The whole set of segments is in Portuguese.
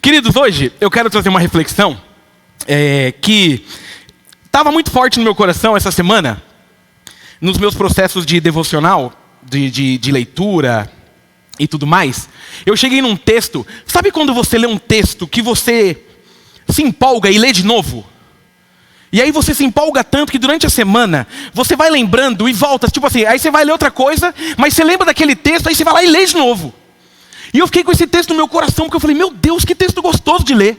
Queridos, hoje eu quero trazer uma reflexão que estava muito forte no meu coração essa semana, nos meus processos de devocional, de leitura e tudo mais. Eu cheguei num texto, sabe quando você lê um texto que você se empolga e lê de novo? E aí você se empolga tanto que durante a semana você vai lembrando e volta, tipo assim, aí você vai ler outra coisa, mas você lembra daquele texto, aí você vai lá e lê de novo. E eu fiquei com esse texto no meu coração, porque eu falei, meu Deus, que texto gostoso de ler.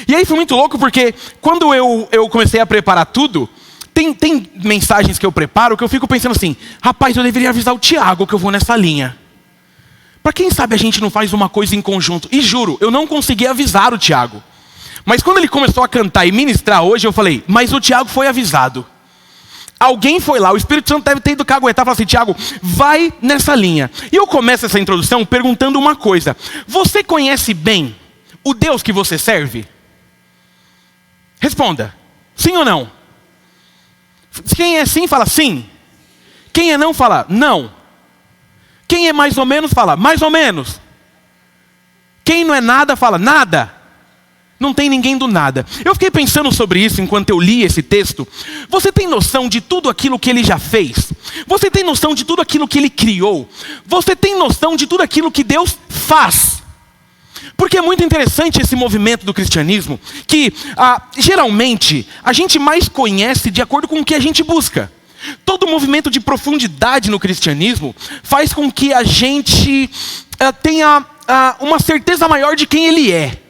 E aí foi muito louco, porque quando eu comecei a preparar tudo, tem mensagens que eu preparo que eu fico pensando assim, rapaz, eu deveria avisar o Tiago que eu vou nessa linha. Para quem sabe a gente não faz uma coisa em conjunto. E juro, eu não consegui avisar o Tiago. Mas quando ele começou a cantar e ministrar hoje, eu falei, mas o Tiago foi avisado. Alguém foi lá, o Espírito Santo deve ter ido caguetar e falar assim, Tiago, vai nessa linha. E eu começo essa introdução perguntando uma coisa. Você conhece bem o Deus que você serve? Responda, sim ou não? Quem é sim, fala sim. Quem é não, fala não. Quem é mais ou menos, fala mais ou menos. Quem não é nada, fala nada. Não tem ninguém do nada. Eu fiquei pensando sobre isso enquanto eu li esse texto. Você tem noção de tudo aquilo que ele já fez? Você tem noção de tudo aquilo que ele criou? Você tem noção de tudo aquilo que Deus faz? Porque é muito interessante esse movimento do cristianismo, que geralmente a gente mais conhece de acordo com o que a gente busca. Todo movimento de profundidade no cristianismo faz com que a gente tenha uma certeza maior de quem ele é.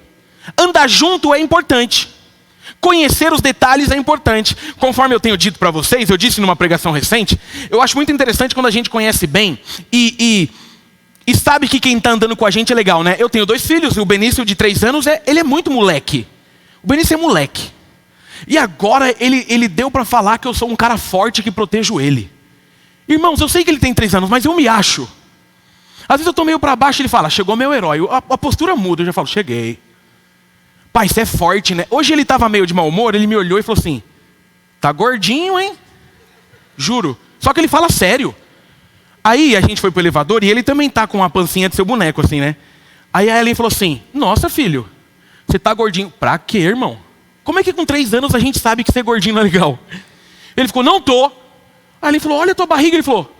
Andar junto é importante. Conhecer os detalhes é importante. Conforme eu tenho dito para vocês, eu disse numa pregação recente, eu acho muito interessante quando a gente conhece bem e sabe que quem está andando com a gente é legal, né? Eu tenho 2 filhos, e o Benício de 3 anos, ele é muito moleque. O Benício é moleque. E agora ele deu para falar que eu sou um cara forte que protejo ele. Irmãos, eu sei que ele tem 3 anos, mas eu me acho. Às vezes eu tô meio para baixo e ele fala, chegou meu herói. A postura muda, eu já falo, cheguei. Pai, você é forte, né? Hoje ele estava meio de mau humor, ele me olhou e falou assim, tá gordinho, hein? Juro. Só que ele fala sério. Aí a gente foi pro elevador e ele também tá com a pancinha de seu boneco, assim, né? Aí a Ellen falou assim, nossa filho, você tá gordinho. Pra quê, irmão? Como é que com 3 anos a gente sabe que ser gordinho não é legal? Ele ficou, não tô. Aí ele falou, olha a tua barriga. Ele falou,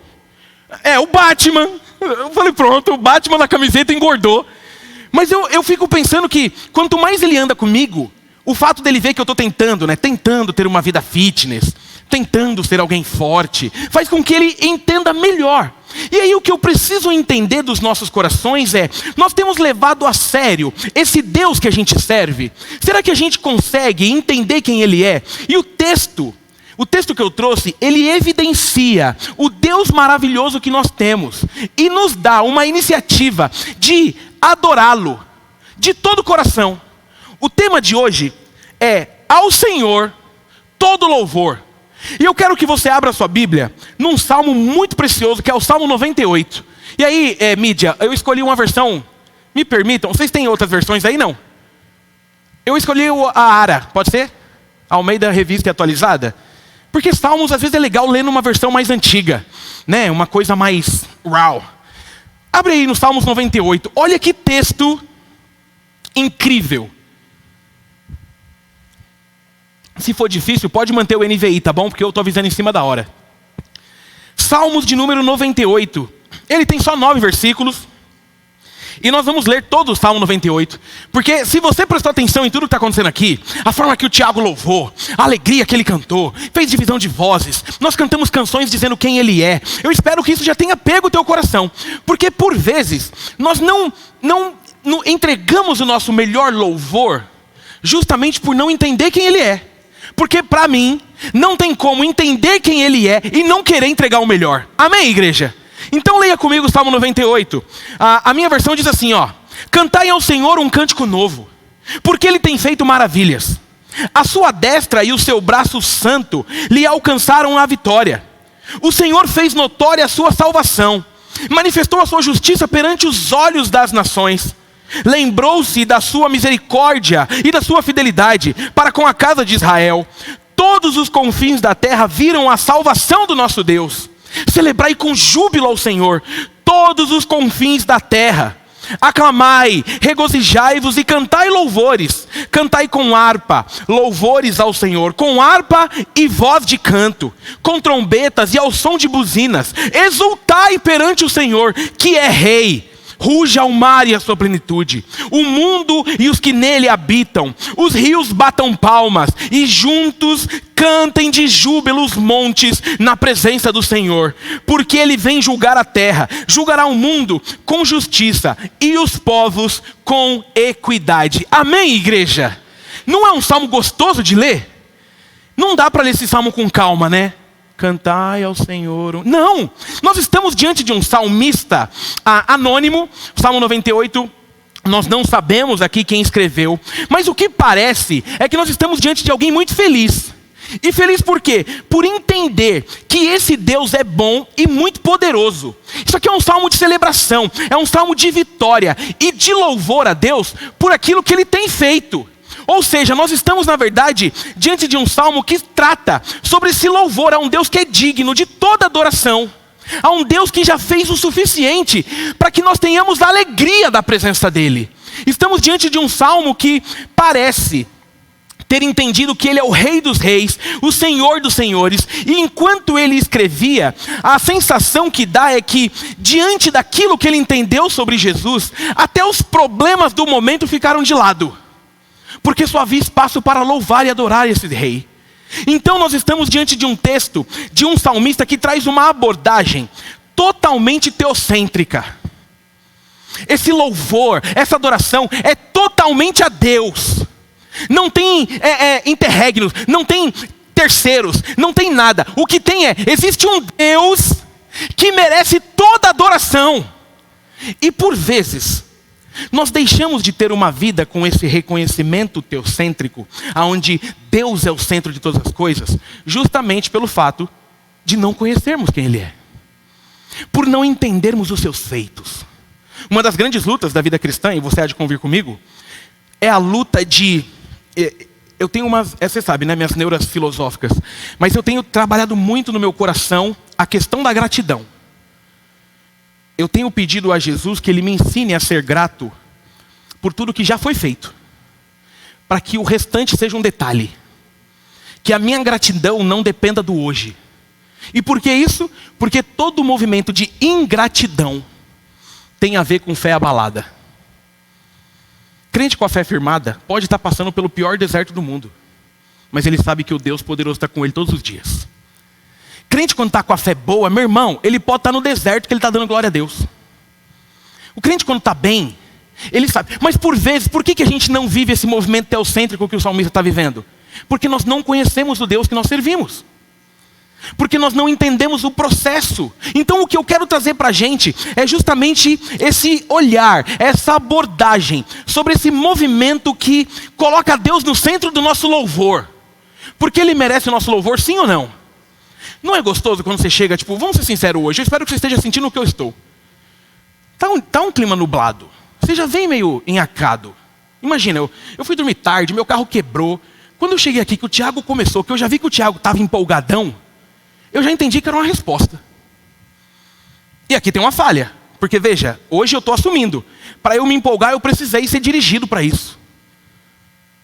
é o Batman. Eu falei, pronto, o Batman na camiseta engordou. Mas eu fico pensando que quanto mais ele anda comigo, o fato dele ver que eu estou tentando, né? Tentando ter uma vida fitness, tentando ser alguém forte, faz com que ele entenda melhor. E aí o que eu preciso entender dos nossos corações é, nós temos levado a sério esse Deus que a gente serve? Será que a gente consegue entender quem ele é? E o texto que eu trouxe, ele evidencia o Deus maravilhoso que nós temos e nos dá uma iniciativa de adorá-lo de todo o coração. O tema de hoje é ao Senhor todo louvor. E eu quero que você abra a sua Bíblia num salmo muito precioso, que é o Salmo 98. E aí, mídia, eu escolhi uma versão, me permitam, vocês têm outras versões aí, não? Eu escolhi a Ara, pode ser? Almeida Revista e Atualizada. Porque salmos às vezes é legal ler numa versão mais antiga, né? Uma coisa mais raw. Abre aí no Salmos 98, olha que texto incrível. Se for difícil, pode manter o NVI, tá bom? Porque eu estou avisando em cima da hora. Salmos de número 98. Ele tem só 9 versículos. E nós vamos ler todo o Salmo 98. Porque se você prestou atenção em tudo que está acontecendo aqui, a forma que o Tiago louvou, a alegria que ele cantou, fez divisão de vozes, nós cantamos canções dizendo quem ele é. Eu espero que isso já tenha pego o teu coração. Porque por vezes, nós não entregamos o nosso melhor louvor justamente por não entender quem ele é. Porque para mim, não tem como entender quem ele é e não querer entregar o melhor. Amém, igreja? Então leia comigo o Salmo 98. A minha versão diz assim, ó. Cantai ao Senhor um cântico novo, porque Ele tem feito maravilhas. A sua destra e o seu braço santo lhe alcançaram a vitória. O Senhor fez notória a sua salvação, manifestou a sua justiça perante os olhos das nações. Lembrou-se da sua misericórdia e da sua fidelidade para com a casa de Israel. Todos os confins da terra viram a salvação do nosso Deus. Celebrai com júbilo ao Senhor todos os confins da terra. Aclamai, regozijai-vos e cantai louvores. Cantai com harpa, louvores ao Senhor, com harpa e voz de canto, com trombetas e ao som de buzinas. Exultai perante o Senhor, que é Rei. Ruja o mar e a sua plenitude, o mundo e os que nele habitam. Os rios batam palmas e juntos cantem de júbilo os montes na presença do Senhor. Porque ele vem julgar a terra, julgará o mundo com justiça e os povos com equidade. Amém, igreja? Não é um salmo gostoso de ler? Não dá para ler esse salmo com calma, né? Cantai ao Senhor. Não, nós estamos diante de um salmista anônimo. Salmo 98, nós não sabemos aqui quem escreveu, mas o que parece é que nós estamos diante de alguém muito feliz. E feliz por quê? Por entender que esse Deus é bom e muito poderoso. Isso aqui é um salmo de celebração, é um salmo de vitória e de louvor a Deus por aquilo que Ele tem feito. Ou seja, nós estamos, na verdade, diante de um salmo que trata sobre esse louvor a um Deus que é digno de toda adoração, a um Deus que já fez o suficiente para que nós tenhamos a alegria da presença dEle. Estamos diante de um salmo que parece ter entendido que Ele é o Rei dos Reis, o Senhor dos Senhores, e enquanto ele escrevia, a sensação que dá é que, diante daquilo que ele entendeu sobre Jesus, até os problemas do momento ficaram de lado. Porque só havia espaço para louvar e adorar esse rei. Então nós estamos diante de um texto, de um salmista que traz uma abordagem totalmente teocêntrica. Esse louvor, essa adoração é totalmente a Deus. Não tem interregnos, não tem terceiros, não tem nada. O que tem existe um Deus que merece toda adoração. E por vezes nós deixamos de ter uma vida com esse reconhecimento teocêntrico, onde Deus é o centro de todas as coisas, justamente pelo fato de não conhecermos quem Ele é. Por não entendermos os seus feitos. Uma das grandes lutas da vida cristã, e você há de convir comigo, é a luta de... Eu tenho você sabe, né, minhas neuras filosóficas, mas eu tenho trabalhado muito no meu coração a questão da gratidão. Eu tenho pedido a Jesus que Ele me ensine a ser grato por tudo que já foi feito, para que o restante seja um detalhe, que a minha gratidão não dependa do hoje. E por que isso? Porque todo movimento de ingratidão tem a ver com fé abalada. Crente com a fé firmada pode estar passando pelo pior deserto do mundo, mas ele sabe que o Deus poderoso está com ele todos os dias. Crente quando está com a fé boa, meu irmão, ele pode estar no deserto que ele está dando glória a Deus. O crente quando está bem, ele sabe. Mas por vezes, por que a gente não vive esse movimento teocêntrico que o salmista está vivendo? Porque nós não conhecemos o Deus que nós servimos. Porque nós não entendemos o processo. Então o que eu quero trazer para a gente é justamente esse olhar, essa abordagem sobre esse movimento que coloca Deus no centro do nosso louvor. Porque Ele merece o nosso louvor, sim ou não? Não é gostoso quando você chega, tipo, vamos ser sinceros hoje, eu espero que você esteja sentindo o que eu estou. Tá um clima nublado, você já vem meio enhacado. Imagina, eu fui dormir tarde, meu carro quebrou. Quando eu cheguei aqui, que o Tiago começou, que eu já vi que o Tiago estava empolgadão, eu já entendi que era uma resposta. E aqui tem uma falha, porque veja, hoje eu estou assumindo, para eu me empolgar eu precisei ser dirigido para isso.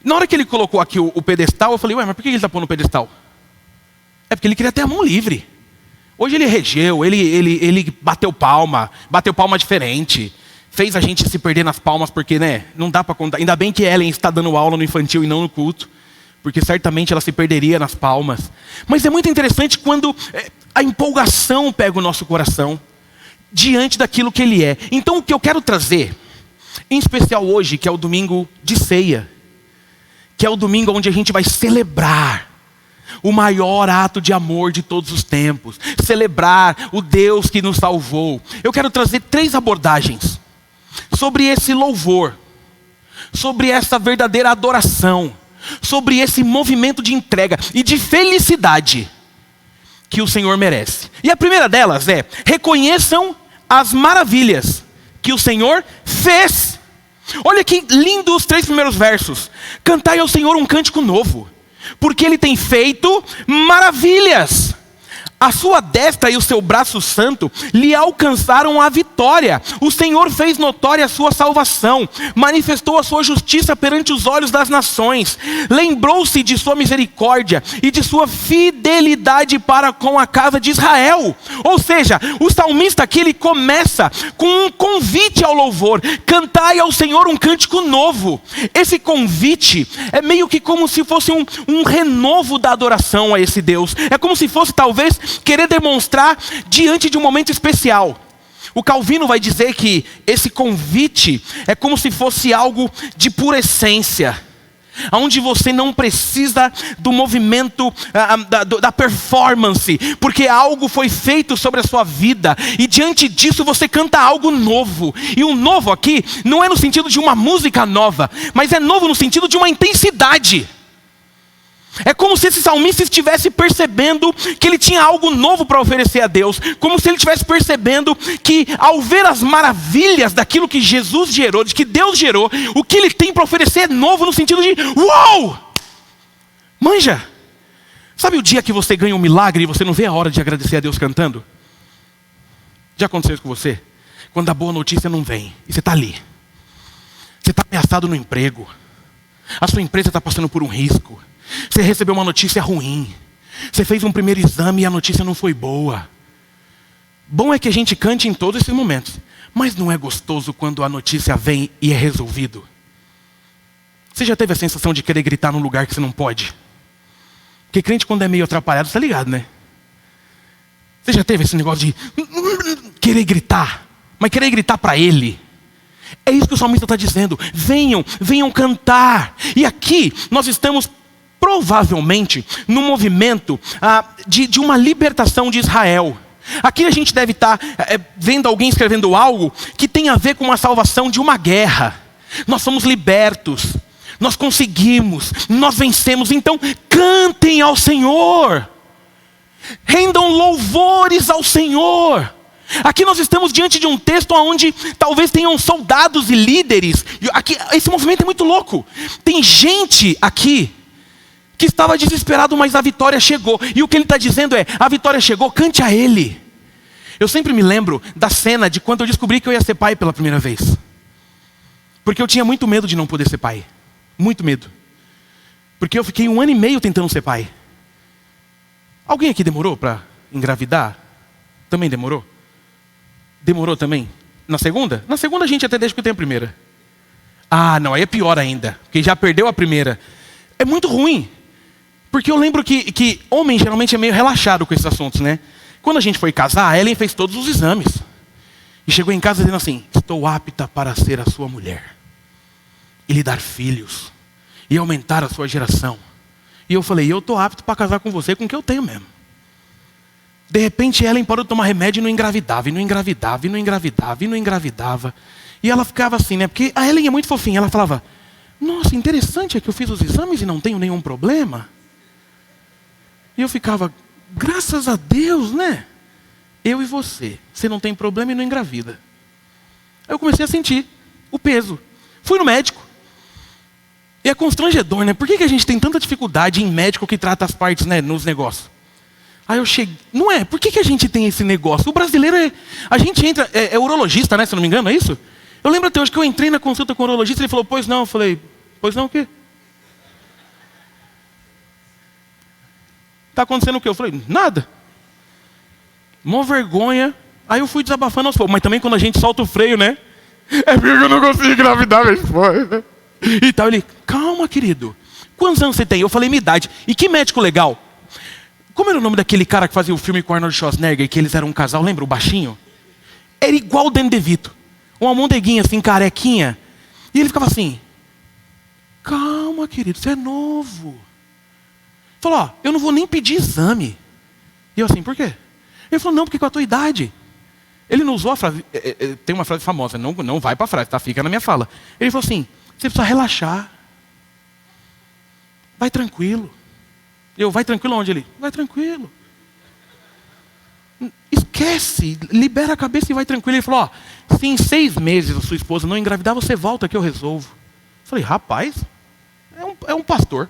Na hora que ele colocou aqui o pedestal, eu falei, ué, mas por que ele está pondo o pedestal? É porque ele queria ter a mão livre. Hoje ele regeu, ele bateu palma diferente, fez a gente se perder nas palmas, porque né, não dá para contar. Ainda bem que Ellen está dando aula no infantil e não no culto, porque certamente ela se perderia nas palmas. Mas é muito interessante quando a empolgação pega o nosso coração diante daquilo que Ele é. Então o que eu quero trazer, em especial hoje, que é o domingo de ceia, que é o domingo onde a gente vai celebrar o maior ato de amor de todos os tempos, celebrar o Deus que nos salvou. Eu quero trazer 3 abordagens sobre esse louvor, sobre essa verdadeira adoração, sobre esse movimento de entrega e de felicidade que o Senhor merece. E a primeira delas é: reconheçam as maravilhas que o Senhor fez. Olha que lindo os 3 primeiros versos. Cantai ao Senhor um cântico novo, porque Ele tem feito maravilhas. A sua destra e o seu braço santo lhe alcançaram a vitória. O Senhor fez notória a sua salvação, manifestou a sua justiça perante os olhos das nações, lembrou-se de sua misericórdia e de sua fidelidade para com a casa de Israel. Ou seja, o salmista aqui ele começa com um convite ao louvor: cantai ao Senhor um cântico novo. Esse convite é meio que como se fosse um renovo da adoração a esse Deus. É como se fosse talvez querer demonstrar diante de um momento especial. O Calvino vai dizer que esse convite é como se fosse algo de pura essência, onde você não precisa do movimento, da performance, porque algo foi feito sobre a sua vida, e diante disso você canta algo novo. E o novo aqui não é no sentido de uma música nova, mas é novo no sentido de uma intensidade. É como se esse salmista estivesse percebendo que ele tinha algo novo para oferecer a Deus. Como se ele estivesse percebendo que, ao ver as maravilhas daquilo que Jesus gerou, de que Deus gerou, o que ele tem para oferecer é novo no sentido de uau! Manja! Sabe o dia que você ganha um milagre e você não vê a hora de agradecer a Deus cantando? Já aconteceu isso com você? Quando a boa notícia não vem e você está ali. Você está ameaçado no emprego. A sua empresa está passando por um risco. Você recebeu uma notícia ruim. Você fez um primeiro exame e a notícia não foi boa. Bom é que a gente cante em todos esses momentos, mas não é gostoso quando a notícia vem e é resolvido? Você já teve a sensação de querer gritar num lugar que você não pode? Porque crente, quando é meio atrapalhado, você tá ligado, né? Você já teve esse negócio de querer gritar, mas querer gritar para ele? É isso que o salmista está dizendo: venham, venham cantar. E aqui nós estamos provavelmente no movimento de uma libertação de Israel. Aqui a gente deve estar vendo alguém escrevendo algo que tem a ver com a salvação de uma guerra. Nós somos libertos, nós conseguimos, nós vencemos. Então cantem ao Senhor, rendam louvores ao Senhor. Aqui nós estamos diante de um texto onde talvez tenham soldados e líderes. Aqui, esse movimento é muito louco. Tem gente aqui que estava desesperado, mas a vitória chegou. E o que ele está dizendo é: a vitória chegou, cante a Ele. Eu sempre me lembro da cena de quando eu descobri que eu ia ser pai pela primeira vez. Porque eu tinha muito medo de não poder ser pai. Muito medo. Porque eu fiquei 1 ano e meio tentando ser pai. Alguém aqui demorou para engravidar? Também demorou? Demorou também? Na segunda? Na segunda a gente até deixa que eu tenho a primeira. Ah, não, aí é pior ainda. Porque já perdeu a primeira. É muito ruim. Porque eu lembro que homem geralmente é meio relaxado com esses assuntos, né? Quando a gente foi casar, a Ellen fez todos os exames. E chegou em casa dizendo assim: estou apta para ser a sua mulher. E lhe dar filhos. E aumentar a sua geração. E eu falei: eu estou apto para casar com você com o que eu tenho mesmo. De repente Ellen parou de tomar remédio e não engravidava. E não engravidava, e não engravidava, e não engravidava. E ela ficava assim, né? Porque a Ellen é muito fofinha. Ela falava: nossa, interessante é que eu fiz os exames e não tenho nenhum problema. E eu ficava: graças a Deus, né? Eu e você não tem problema e não engravida. Aí eu comecei a sentir o peso. Fui no médico. E é constrangedor, né? Por que a gente tem tanta dificuldade em médico que trata as partes, né, nos negócios? Aí eu cheguei... Não é? Por que a gente tem esse negócio? O brasileiro é... A gente entra... É urologista, né? Se não me engano, é isso? Eu lembro até hoje que eu entrei na consulta com o urologista. Ele falou: pois não. Eu falei: pois não o quê? Está acontecendo o quê? Eu falei: nada. Mó vergonha. Aí eu fui desabafando aos poucos. Mas também quando a gente solta o freio, né? É porque eu não consigo engravidar minha esposa. E tal. Ele: calma, querido. Quantos anos você tem? Eu falei: minha idade. E que médico legal. Como era o nome daquele cara que fazia o filme com Arnold Schwarzenegger, que eles eram um casal, lembra? O baixinho? Era igual o Danny DeVito. Uma mondeguinha assim, carequinha. E ele ficava assim: calma, querido, você é novo. Falou: ó, eu não vou nem pedir exame. E eu assim: por quê? Ele falou: não, porque com a tua idade. Ele não usou a frase, tem uma frase famosa, não vai para a frase, tá? Fica na minha fala. Ele falou assim: você precisa relaxar. Vai tranquilo. Eu: vai tranquilo onde? Ele: vai tranquilo. Esquece, libera a cabeça e vai tranquilo. Ele falou: ó, se em 6 meses a sua esposa não engravidar, você volta que eu resolvo. Eu falei: rapaz, é um pastor.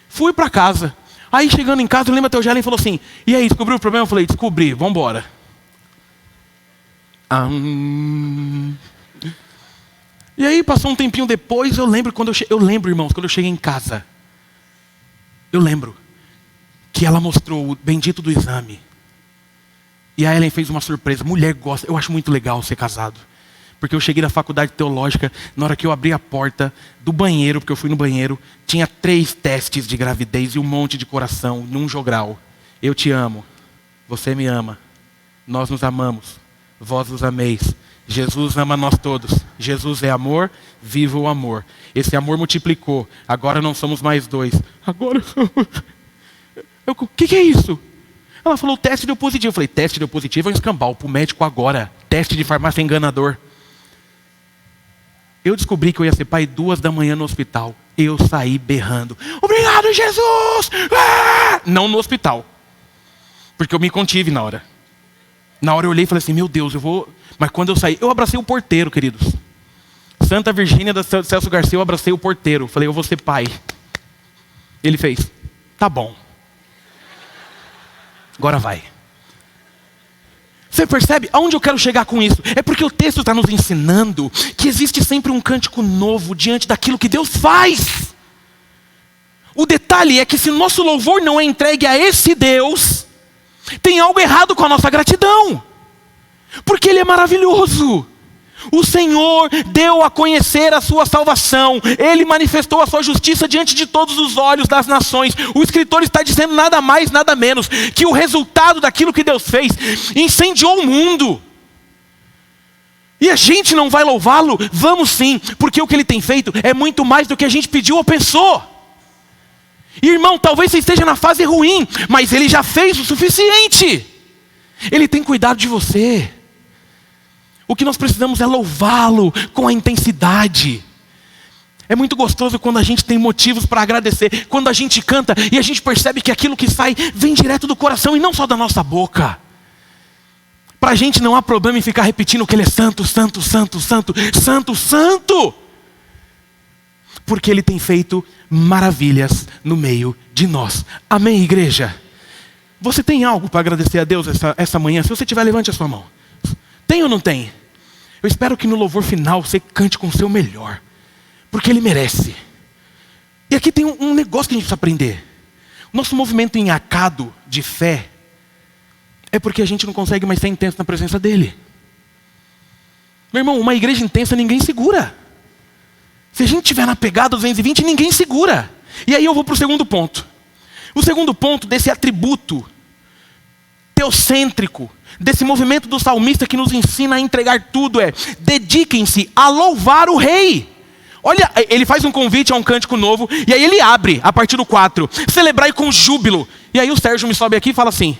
Fui para casa. Aí chegando em casa, eu lembro até o Jalen falou assim, e aí, descobriu o problema? Eu falei, descobri, vamos embora. E aí passou um tempinho depois, eu lembro, irmãos, quando eu cheguei em casa. Eu lembro que ela mostrou o bendito do exame. E a Ellen fez uma surpresa. Mulher gosta, eu acho muito legal ser casado. Porque eu cheguei na faculdade teológica, na hora que eu abri a porta do banheiro, porque eu fui no banheiro, tinha 3 testes de gravidez e um monte de coração, num jogral. Eu te amo, você me ama, nós nos amamos, vós os ameis. Jesus ama nós todos. Jesus é amor, viva o amor. Esse amor multiplicou, agora não somos mais 2. Agora somos... O que é isso? Ela falou, teste deu positivo. Eu falei, teste deu positivo é um escambau pro médico agora. Teste de farmácia enganador. Eu descobri que eu ia ser pai 2 da manhã no hospital. Eu saí berrando. Obrigado, Jesus! Ah! Não no hospital. Porque eu me contive na hora. Na hora eu olhei e falei assim, meu Deus, eu vou... Mas quando eu saí, eu abracei o porteiro, queridos. Santa Virgínia da Celso Garcia, eu abracei o porteiro. Falei, eu vou ser pai. Ele fez, tá bom. Agora vai. Você percebe aonde eu quero chegar com isso? É porque o texto está nos ensinando que existe sempre um cântico novo diante daquilo que Deus faz. O detalhe é que se nosso louvor não é entregue a esse Deus, tem algo errado com a nossa gratidão. Porque Ele é maravilhoso. O Senhor deu a conhecer a sua salvação. Ele manifestou a sua justiça diante de todos os olhos das nações. O escritor está dizendo nada mais, nada menos que o resultado daquilo que Deus fez incendiou o mundo. E a gente não vai louvá-lo? Vamos sim, porque o que Ele tem feito é muito mais do que a gente pediu ou pensou. Irmão, talvez você esteja na fase ruim, mas Ele já fez o suficiente. Ele tem cuidado de você. O que nós precisamos é louvá-lo com a intensidade. É muito gostoso quando a gente tem motivos para agradecer. Quando a gente canta e a gente percebe que aquilo que sai vem direto do coração e não só da nossa boca. Para a gente não há problema em ficar repetindo que Ele é santo, santo, santo, santo, santo, santo. Porque Ele tem feito maravilhas no meio de nós. Amém, igreja? Você tem algo para agradecer a Deus essa manhã? Se você tiver, levante a sua mão. Tem ou não tem? Eu espero que no louvor final você cante com o seu melhor. Porque Ele merece. E aqui tem um negócio que a gente precisa aprender. O nosso movimento enhacado de fé é porque a gente não consegue mais ser intenso na presença dEle. Meu irmão, uma igreja intensa ninguém segura. Se a gente estiver na pegada 220, ninguém segura. E aí eu vou para o segundo ponto. O segundo ponto desse atributo teocêntrico, desse movimento do salmista que nos ensina a entregar tudo é: dediquem-se a louvar o rei. Olha, ele faz um convite a um cântico novo, e aí ele abre, a partir do 4, celebrai com júbilo. E aí o Sérgio me sobe aqui e fala assim,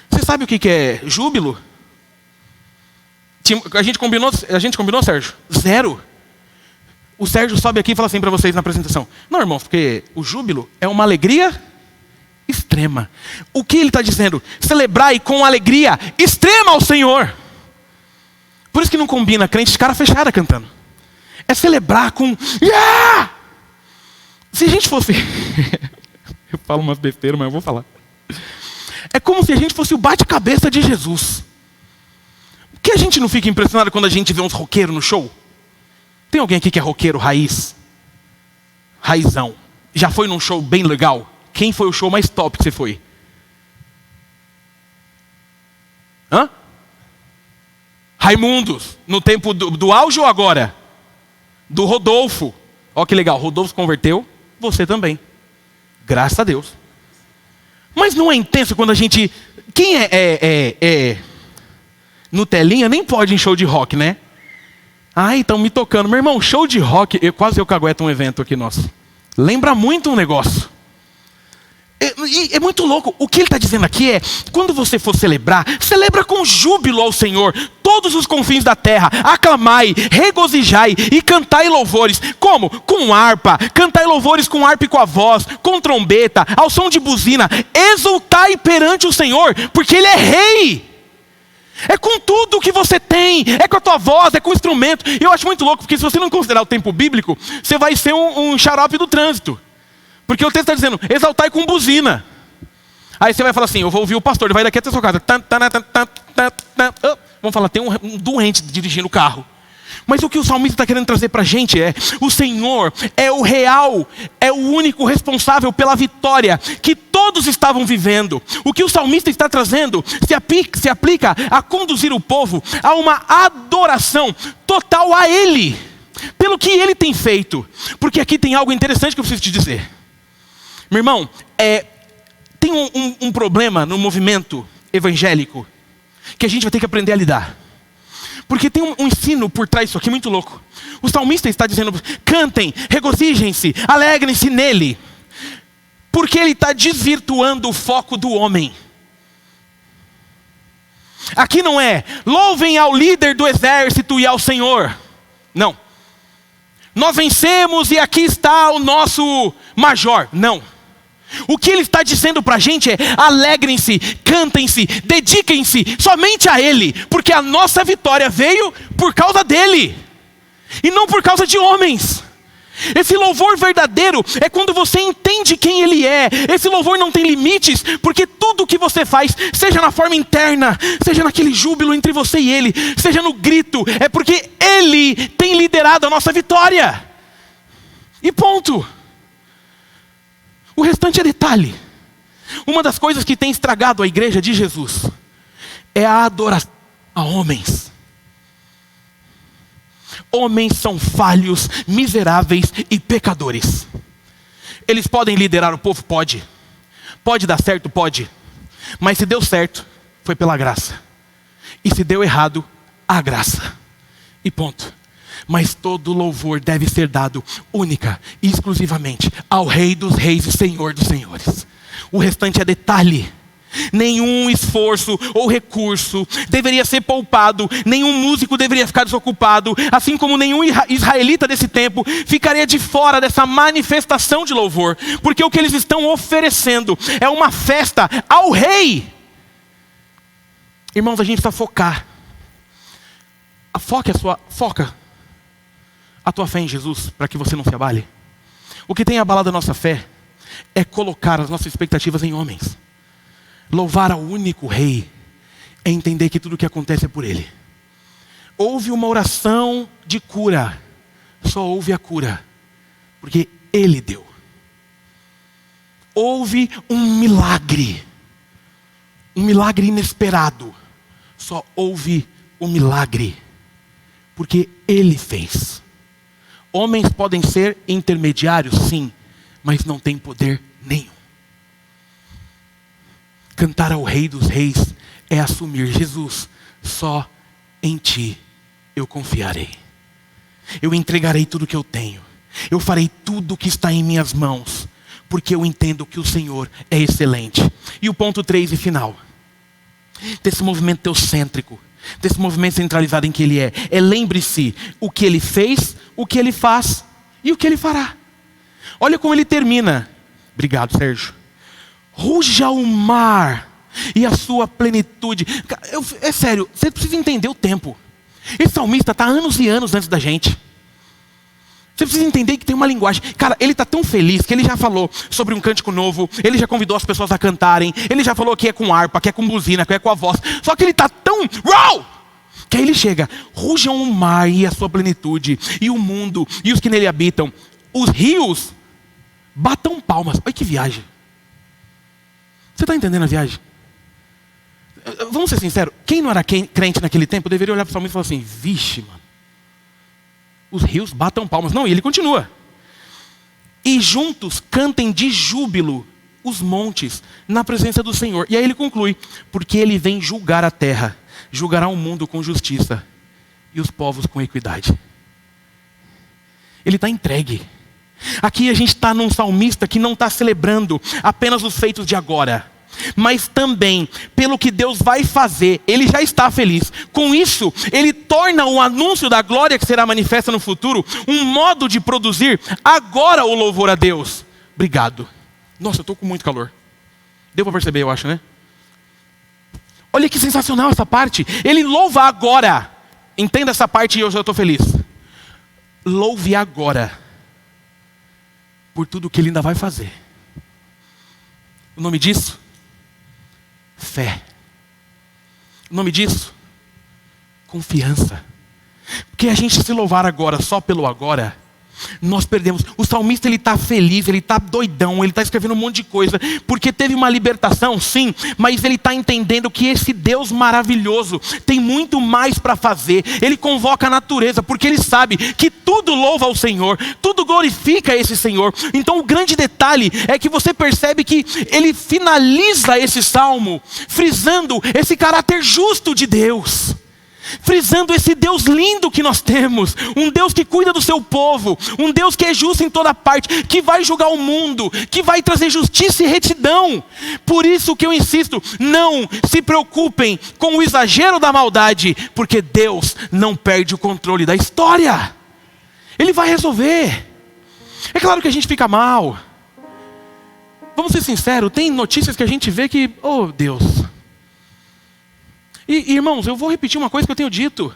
você sabe o que é júbilo? A gente combinou, Sérgio? 0. O Sérgio sobe aqui e fala assim para vocês na apresentação, não, irmãos, porque o júbilo é uma alegria extrema. O que ele está dizendo? Celebrai com alegria extrema ao Senhor. Por isso que não combina crente de cara fechada cantando. É celebrar com... Yeah! Se a gente fosse... eu falo umas besteiras, mas eu vou falar. É como se a gente fosse o bate-cabeça de Jesus. Por que a gente não fica impressionado quando a gente vê uns roqueiros no show? Tem alguém aqui que é roqueiro raiz? Raizão. Já foi num show bem legal? Quem foi o show mais top que você foi? Hã? Raimundos. No tempo do auge ou agora? Do Rodolfo. Ó que legal, Rodolfo se converteu, você também. Graças a Deus. Mas não é intenso quando a gente... Quem é Nutelinha nem pode em show de rock, né? Ai, estão me tocando. Meu irmão, show de rock, quase eu cagueto um evento aqui nosso. Lembra muito um negócio. É muito louco. O que ele está dizendo aqui é, quando você for celebrar, celebra com júbilo ao Senhor. Todos os confins da terra, aclamai, regozijai e cantai louvores. Como? Com harpa. Cantai louvores com harpa e com a voz, com trombeta, ao som de buzina. Exultai perante o Senhor, porque Ele é rei. É com tudo que você tem, é com a tua voz, é com o instrumento. E eu acho muito louco, porque se você não considerar o tempo bíblico, você vai ser um xarope do trânsito. Porque o texto está dizendo, exaltai com buzina. Aí você vai falar assim, eu vou ouvir o pastor, ele vai daqui até a sua casa. Vamos falar, tem um doente dirigindo o carro. Mas o que o salmista está querendo trazer para a gente é: o Senhor é o real, é o único responsável pela vitória que todos estavam vivendo. O que o salmista está trazendo se aplica a conduzir o povo a uma adoração total a Ele, pelo que Ele tem feito. Porque aqui tem algo interessante que eu preciso te dizer. Meu irmão, tem um problema no movimento evangélico que a gente vai ter que aprender a lidar. Porque tem um ensino por trás disso aqui muito louco. O salmista está dizendo: cantem, regozijem-se, alegrem-se nele. Porque ele está desvirtuando o foco do homem. Aqui não é louvem ao líder do exército e ao Senhor. Não. Nós vencemos e aqui está o nosso major. Não. O que ele está dizendo para a gente é: alegrem-se, cantem-se, dediquem-se somente a Ele, porque a nossa vitória veio por causa dEle, e não por causa de homens. Esse louvor verdadeiro é quando você entende quem Ele é. Esse louvor não tem limites, porque tudo o que você faz, seja na forma interna, seja naquele júbilo entre você e Ele, seja no grito, é porque Ele tem liderado a nossa vitória. E ponto. O restante é detalhe. Uma das coisas que tem estragado a igreja de Jesus é a adoração a homens. Homens são falhos, miseráveis e pecadores. Eles podem liderar o povo? Pode. Pode dar certo? Pode. Mas se deu certo, foi pela graça. E se deu errado, a graça. E ponto. Mas todo louvor deve ser dado única e exclusivamente ao Rei dos Reis e Senhor dos Senhores. O restante é detalhe. Nenhum esforço ou recurso deveria ser poupado, nenhum músico deveria ficar desocupado, assim como nenhum israelita desse tempo ficaria de fora dessa manifestação de louvor, porque o que eles estão oferecendo é uma festa ao Rei. Irmãos, a gente precisa focar. Foca a tua fé em Jesus, para que você não se abale. O que tem abalado a nossa fé é colocar as nossas expectativas em homens. Louvar ao único Rei é entender que tudo o que acontece é por Ele. Houve uma oração de cura, só houve a cura porque Ele deu. Houve um milagre inesperado, só houve um milagre porque Ele fez. Homens podem ser intermediários, sim, mas não têm poder nenhum. Cantar ao Rei dos Reis é assumir: Jesus, só em Ti eu confiarei. Eu entregarei tudo que eu tenho. Eu farei tudo o que está em minhas mãos, porque eu entendo que o Senhor é excelente. E o ponto 3 e final desse movimento teocêntrico, desse movimento centralizado em que Ele é lembre-se o que Ele fez, o que Ele faz e o que Ele fará. Olha como ele termina. Obrigado, Sérgio. Ruja o mar e a sua plenitude. É sério, você precisa entender o tempo. Esse salmista está anos e anos antes da gente. Você precisa entender que tem uma linguagem. Cara, ele está tão feliz que ele já falou sobre um cântico novo. Ele já convidou as pessoas a cantarem. Ele já falou que é com harpa, que é com buzina, que é com a voz. Só que ele está tão... Uau! Que aí ele chega. Rujam o mar e a sua plenitude, e o mundo e os que nele habitam. Os rios batam palmas. Olha que viagem. Você está entendendo a viagem? Vamos ser sinceros. Quem não era crente naquele tempo deveria olhar para o salmista e falar assim: vixe, mano. Os rios batam palmas. Não, e ele continua. E juntos cantem de júbilo os montes na presença do Senhor. E aí ele conclui: porque Ele vem julgar a terra, julgará o mundo com justiça e os povos com equidade. Ele está entregue. Aqui a gente está num salmista que não está celebrando apenas os feitos de agora, mas também pelo que Deus vai fazer. Ele já está feliz. Com isso, ele torna o anúncio da glória que será manifesta no futuro um modo de produzir agora o louvor a Deus. Obrigado. Nossa, eu estou com muito calor. Deu para perceber, eu acho, né? Olha que sensacional essa parte. Ele louva agora. Entenda essa parte e eu já estou feliz. Louve agora por tudo que Ele ainda vai fazer. O nome disso fé. O nome disso? Confiança. Porque a gente se louvar agora, só pelo agora, nós perdemos. O salmista, ele está feliz, ele está doidão, ele está escrevendo um monte de coisa, porque teve uma libertação, sim, mas ele está entendendo que esse Deus maravilhoso tem muito mais para fazer. Ele convoca a natureza, porque ele sabe que tudo louva ao Senhor, tudo glorifica esse Senhor. Então o grande detalhe é que você percebe que ele finaliza esse salmo frisando esse caráter justo de Deus, frisando esse Deus lindo que nós temos, um Deus que cuida do seu povo, um Deus que é justo em toda parte, que vai julgar o mundo, que vai trazer justiça e retidão. Por isso que eu insisto, não se preocupem com o exagero da maldade, porque Deus não perde o controle da história. Ele vai resolver. É claro que a gente fica mal. Vamos ser sinceros, tem notícias que a gente vê que, oh Deus. E irmãos, eu vou repetir uma coisa que eu tenho dito.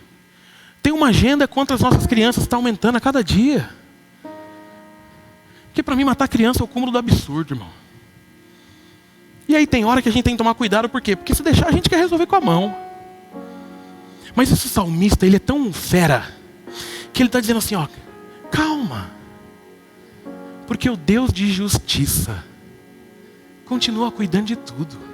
Tem uma agenda contra as nossas crianças que está aumentando a cada dia. Porque para mim matar criança é o cúmulo do absurdo, irmão. E aí tem hora que a gente tem que tomar cuidado, por quê? Porque se deixar a gente quer resolver com a mão. Mas esse salmista, ele é tão fera, que ele está dizendo assim, ó, calma. Porque o Deus de justiça continua cuidando de tudo.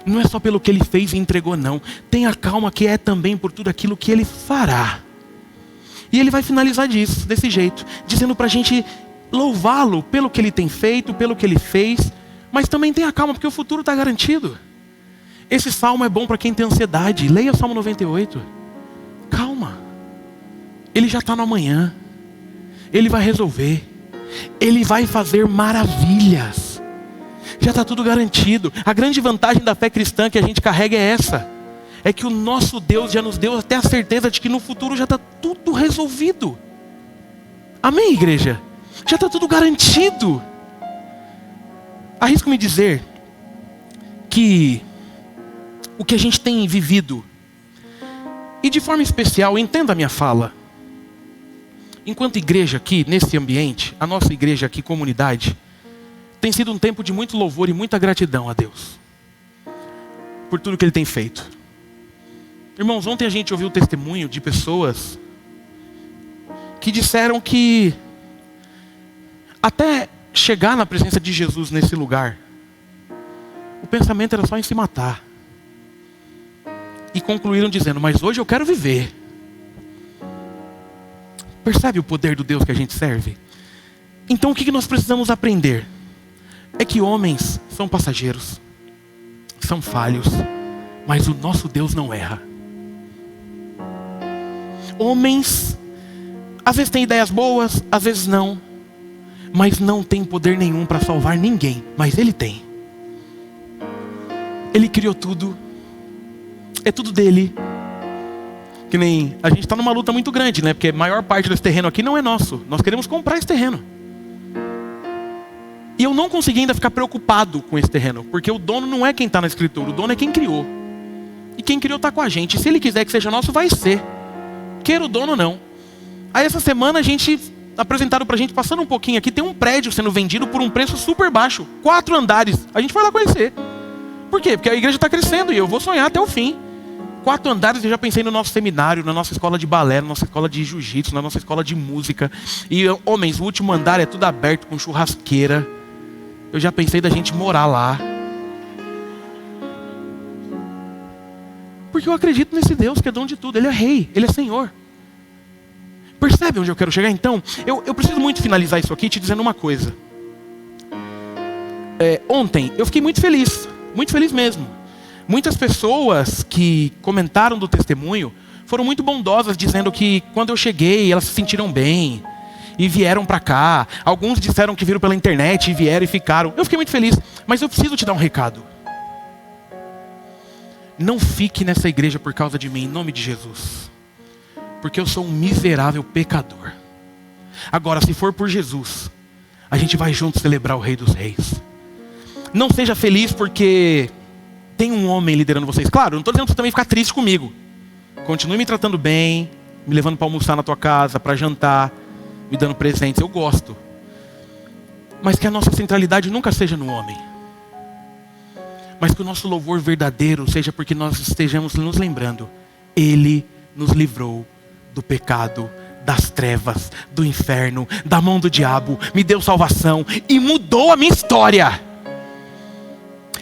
Não é só pelo que ele fez e entregou, não. Tenha calma que é também por tudo aquilo que ele fará. E ele vai finalizar desse jeito, dizendo para a gente louvá-lo pelo que ele tem feito, pelo que ele fez. Mas também tenha calma, porque o futuro está garantido. Esse salmo é bom para quem tem ansiedade. Leia o Salmo 98. Calma. Ele já está no amanhã. Ele vai resolver. Ele vai fazer maravilhas. Já está tudo garantido. A grande vantagem da fé cristã que a gente carrega é essa. É que o nosso Deus já nos deu até a certeza de que no futuro já está tudo resolvido. Amém, igreja? Já está tudo garantido. Arrisco-me dizer que o que a gente tem vivido, e de forma especial, entenda a minha fala, enquanto igreja aqui, nesse ambiente, a nossa igreja aqui, comunidade, tem sido um tempo de muito louvor e muita gratidão a Deus por tudo que Ele tem feito. Irmãos, ontem a gente ouviu o testemunho de pessoas que disseram que até chegar na presença de Jesus nesse lugar, o pensamento era só em se matar. E concluíram dizendo, mas hoje eu quero viver. Percebe o poder do Deus que a gente serve? Então o que nós precisamos aprender? É que homens são passageiros, são falhos, mas o nosso Deus não erra. Homens, às vezes têm ideias boas, às vezes não, mas não tem poder nenhum para salvar ninguém, mas Ele tem. Ele criou tudo, é tudo dele. Que nem, a gente está numa luta muito grande, né? Porque a maior parte desse terreno aqui não é nosso, nós queremos comprar esse terreno. E eu não consegui ainda ficar preocupado com esse terreno, porque o dono não é quem está na escritura, o dono é quem criou. E quem criou está com a gente. E se Ele quiser que seja nosso, vai ser. Queira o dono ou não. Aí essa semana a gente apresentaram pra gente, passando um pouquinho aqui, tem um prédio sendo vendido por um preço super baixo. 4 andares. A gente foi lá conhecer. Por quê? Porque a igreja está crescendo e eu vou sonhar até o fim. 4 andares, eu já pensei no nosso seminário, na nossa escola de balé, na nossa escola de jiu-jitsu, na nossa escola de música. E homens, o último andar é tudo aberto com churrasqueira. Eu já pensei da gente morar lá. Porque eu acredito nesse Deus que é dono de tudo. Ele é rei, Ele é Senhor. Percebe onde eu quero chegar? Então, eu preciso muito finalizar isso aqui te dizendo uma coisa. Ontem, eu fiquei muito feliz mesmo. Muitas pessoas que comentaram do testemunho foram muito bondosas, dizendo que quando eu cheguei, elas se sentiram bem e vieram para cá. Alguns disseram que viram pela internet e vieram e ficaram. Eu fiquei muito feliz, mas eu preciso te dar um recado. Não fique nessa igreja por causa de mim, em nome de Jesus. Porque eu sou um miserável pecador. Agora, se for por Jesus, a gente vai junto celebrar o Rei dos Reis. Não seja feliz porque tem um homem liderando vocês. Claro, eu não estou dizendo para você também ficar triste comigo. Continue me tratando bem, me levando para almoçar na tua casa, para jantar, me dando presentes, eu gosto. Mas que a nossa centralidade nunca seja no homem. mas que o nosso louvor verdadeiro seja porque nós estejamos nos lembrando: Ele nos livrou do pecado, das trevas, do inferno, da mão do diabo, me deu salvação e mudou a minha história.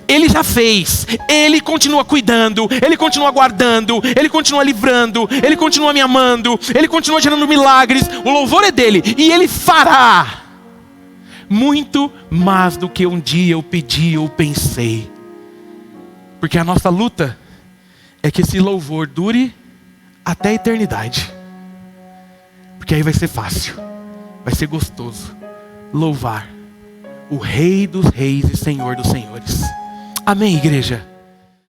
Ele já fez, Ele continua cuidando, Ele continua guardando, Ele continua livrando, Ele continua me amando, Ele continua gerando milagres. O louvor é dele e Ele fará muito mais do que um dia eu pedi ou pensei. Porque a nossa luta é que esse louvor dure até a eternidade. Porque aí vai ser fácil, vai ser gostoso louvar o Rei dos Reis e Senhor dos Senhores. Amém, igreja?